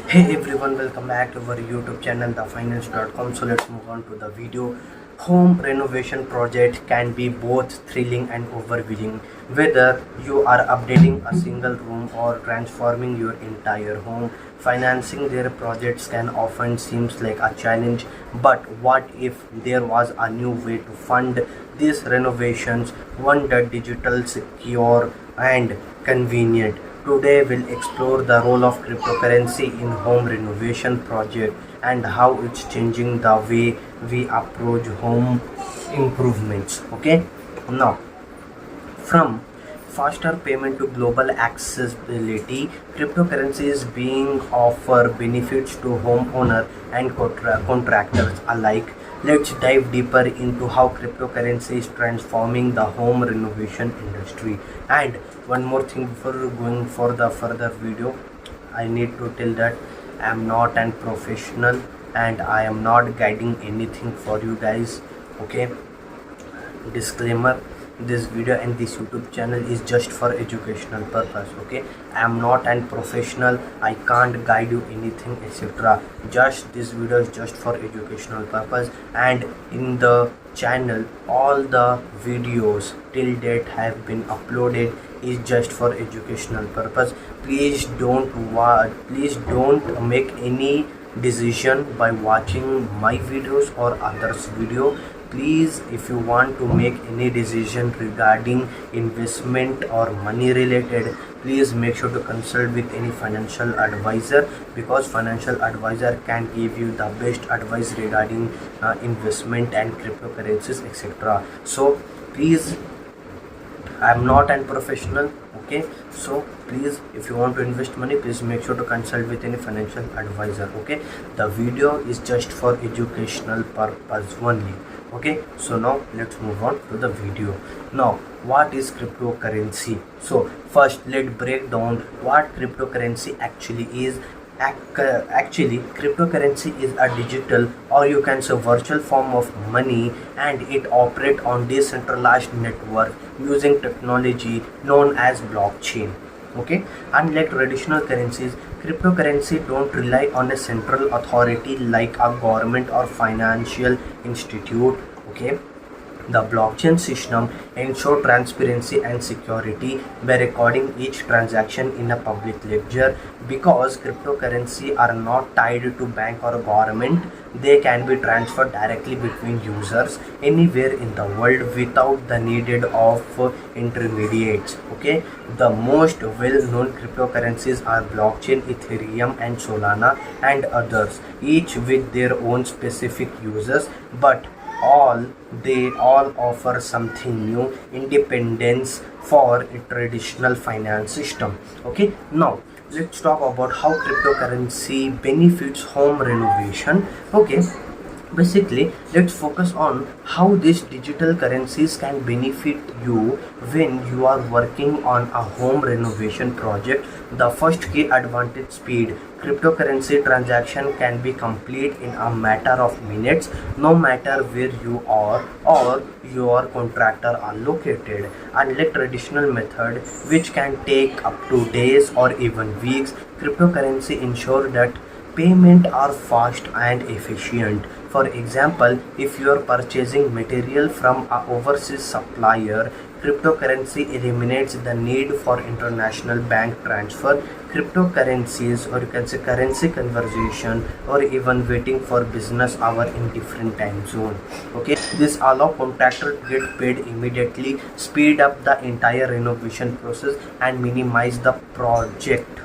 Hey everyone, welcome back to our YouTube channel thefinance.com. So let's move on to the video. Home renovation project can be both thrilling and overwhelming. Whether you are updating a single room or transforming your entire home, financing their projects can often seems like a challenge. But what if there was a new way to fund these renovations, one that digital, secure and convenient? Today we'll explore the role of cryptocurrency in home renovation project and how it's changing the way we approach home improvements. Okay, now from faster payment to global accessibility, cryptocurrency is being offer benefits to homeowner and contractors alike. Let's dive deeper into how cryptocurrency is transforming the home renovation industry. And one more thing before going for the further video, I need to tell that I am not an professional and I am not guiding anything for you guys. Okay, disclaimer, this video and this YouTube channel is just for educational purpose. Okay, I am not an professional, I can't guide you anything etc. Just this video is just for educational purpose, and in the channel all the videos till date have been uploaded is just for educational purpose. Please don't make any decision by watching my videos or others video. Please, if you want to make any decision regarding investment or money related, please make sure to consult with any financial advisor, because financial advisor can give you the best advice regarding investment and cryptocurrencies etc. So please, I am not a professional. Okay, so please, if you want to invest money, please make sure to consult with any financial advisor. Okay, the video is just for educational purpose only. Okay, so now let's move on to the video. Now, what is cryptocurrency? So first let's break down what cryptocurrency actually is. Actually, cryptocurrency is a digital, or you can say virtual form of money, and it operates on decentralized network using technology known as blockchain. Okay, unlike traditional currencies, cryptocurrency don't rely on a central authority like a government or financial institute. Okay, the blockchain system ensures transparency and security by recording each transaction in a public ledger. Because cryptocurrency are not tied to bank or government, they can be transferred directly between users anywhere in the world without the needed of intermediates. Okay, the most well-known cryptocurrencies are blockchain, Ethereum and Solana, and others, each with their own specific users, but they all offer something new: independence for a traditional finance system. Okay, now let's talk about how cryptocurrency benefits home renovation. Okay, basically let's focus on how these digital currencies can benefit you when you are working on a home renovation project. The first key advantage: speed. Cryptocurrency transaction can be complete in a matter of minutes, no matter where you are or your contractor are located. Unlike traditional method, which can take up to days or even weeks, cryptocurrency ensure that payment are fast and efficient. For example, if you are purchasing material from an overseas supplier, cryptocurrency eliminates the need for international bank transfer, cryptocurrencies, or you can say currency conversion, or even waiting for business hour in different time zone. Okay, this allow contractor to get paid immediately, speed up the entire renovation process, and minimize the project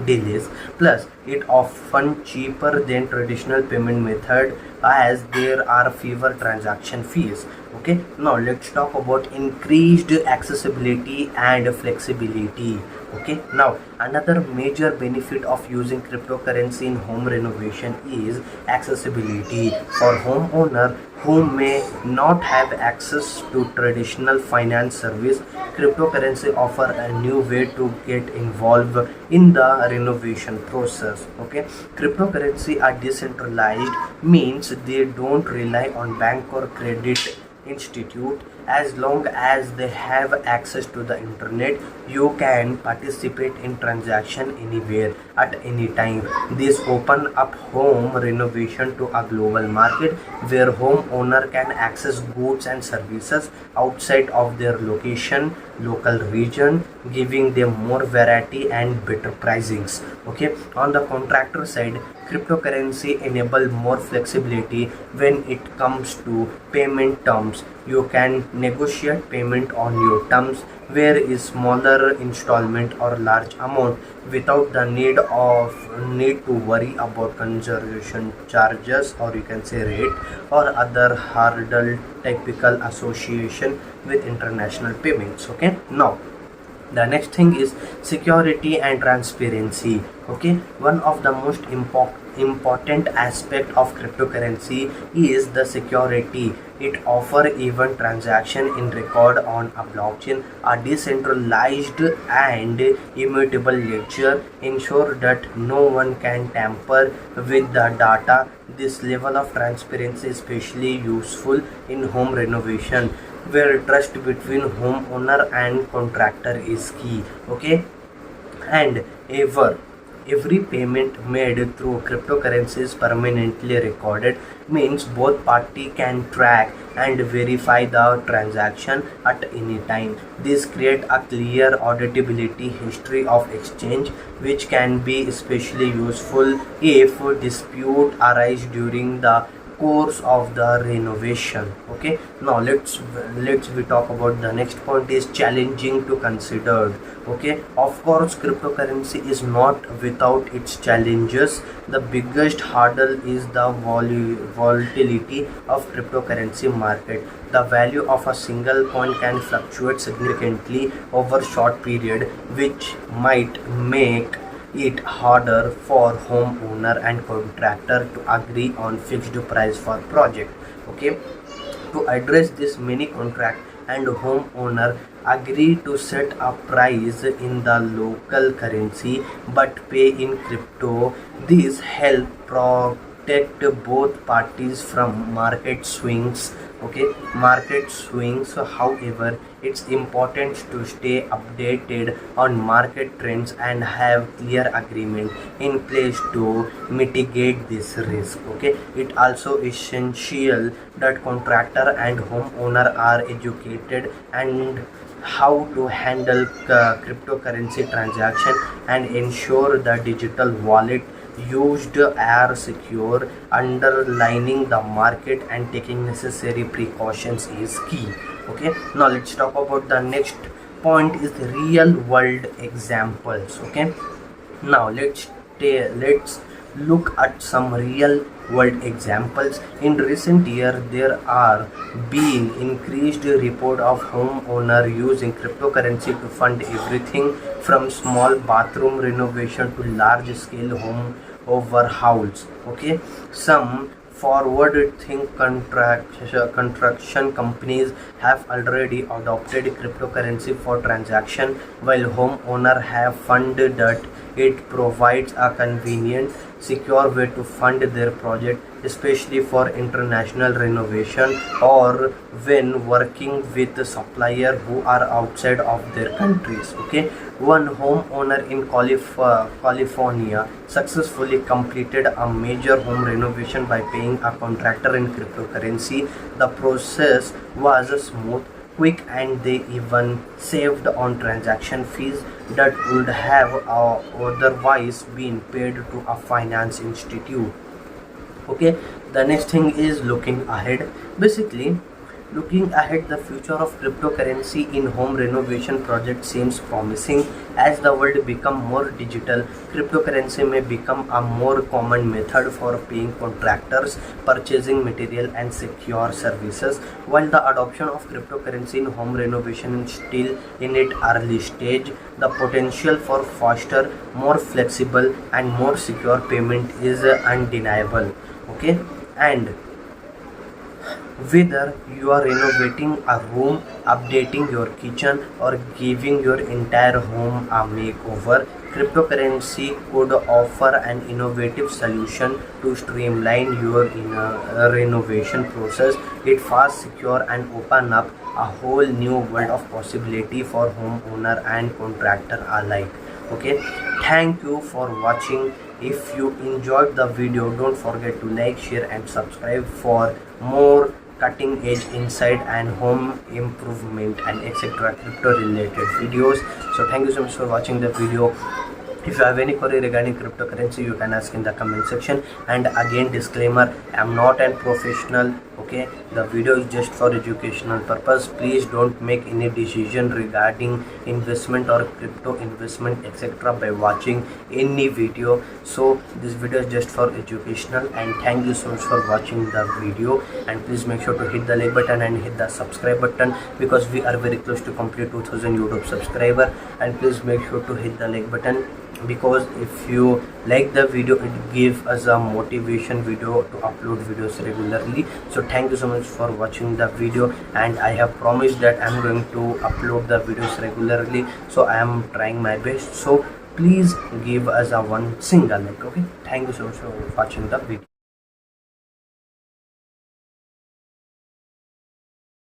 delays. Plus, it often cheaper than traditional payment method as there are fewer transaction fees. Okay, now let's talk about increased accessibility and flexibility. Okay, now another major benefit of using cryptocurrency in home renovation is accessibility. For homeowner who may not have access to traditional finance service, cryptocurrency offer a new way to get involved in the renovation process. Okay, cryptocurrency are decentralized, means they don't rely on bank or credit institute. As long as they have access to the internet, you can participate in transaction anywhere at any time. This open up home renovation to a global market where homeowner can access goods and services outside of their local region, giving them more variety and better pricings. Okay, on the contractor side, cryptocurrency enable more flexibility when it comes to payment terms. You can negotiate payment on your terms, where is smaller installment or large amount, without the need to worry about conservation charges, or you can say rate, or other hurdle typical association with international payments. Okay, now the next thing is security and transparency. Okay, one of the most important aspect of cryptocurrency is the security. It offer even transaction in record on a blockchain. A decentralized and immutable ledger ensure that no one can tamper with the data. This level of transparency is especially useful in home renovation, where trust between homeowner and contractor is key. Okay, and every payment made through cryptocurrency is permanently recorded, means both party can track and verify the transaction at any time. This create a clear auditability history of exchange, which can be especially useful if dispute arise during the course of the renovation. Okay, now let's we talk about the next point is challenging to consider. Okay, of course cryptocurrency is not without its challenges. The biggest hurdle is the volatility of cryptocurrency market. The value of a single coin can fluctuate significantly over short period, which might make it harder for homeowner and contractor to agree on fixed price for project. Okay, to address this, many contract and homeowner agree to set a price in the local currency but pay in crypto. This help protect both parties from market swings. Okay, market swings. However, it's important to stay updated on market trends and have clear agreement in place to mitigate this risk. Okay, it also essential that contractor and homeowner are educated and how to handle cryptocurrency transaction and ensure the digital wallet used are secure. Underlining the market and taking necessary precautions is key. Okay, now let's talk about the next point is the real world examples. Okay, now let's look at some real world examples. In recent years, there are been increased report of homeowner using cryptocurrency to fund everything from small bathroom renovation to large scale home overhauls. Okay, some forward think construction companies have already adopted cryptocurrency for transaction, while homeowners have funded that it provides a convenient, secure way to fund their project, especially for international renovation or when working with suppliers who are outside of their countries. Okay, one homeowner in California successfully completed a major home renovation by paying a contractor in cryptocurrency. The process was smooth, quick, and they even saved on transaction fees that would have otherwise been paid to a finance institute. Okay, the next thing is looking ahead. Basically, looking ahead, the future of cryptocurrency in home renovation projects seems promising. As the world becomes more digital, cryptocurrency may become a more common method for paying contractors, purchasing material, and secure services. While the adoption of cryptocurrency in home renovation is still in its early stage, the potential for faster, more flexible, and more secure payment is undeniable. Okay, and Whether you are renovating a room, updating your kitchen, or giving your entire home a makeover, cryptocurrency could offer an innovative solution to streamline your renovation process. It fast, secure, and open up a whole new world of possibility for homeowner and contractor alike. Okay, thank you for watching. If you enjoyed the video, don't forget to like, share, and subscribe for more cutting edge insight and home improvement and etc crypto related videos. So thank you so much for watching the video. If you have any query regarding cryptocurrency, you can ask in the comment section. And again, disclaimer, I am not a professional. Okay, the video is just for educational purpose. Please don't make any decision regarding investment or crypto investment etc by watching any video. So this video is just for educational, and thank you so much for watching the video. And please make sure to hit the like button and hit the subscribe button, because we are very close to complete 2000 YouTube subscriber. And please make sure to hit the like button, because if you like the video, it gives us a motivation video to upload videos regularly. So thank you so much for watching the video, and I have promised that I'm going to upload the videos regularly, so I am trying my best. So please give us a one single like. Okay, thank you so much for watching the video.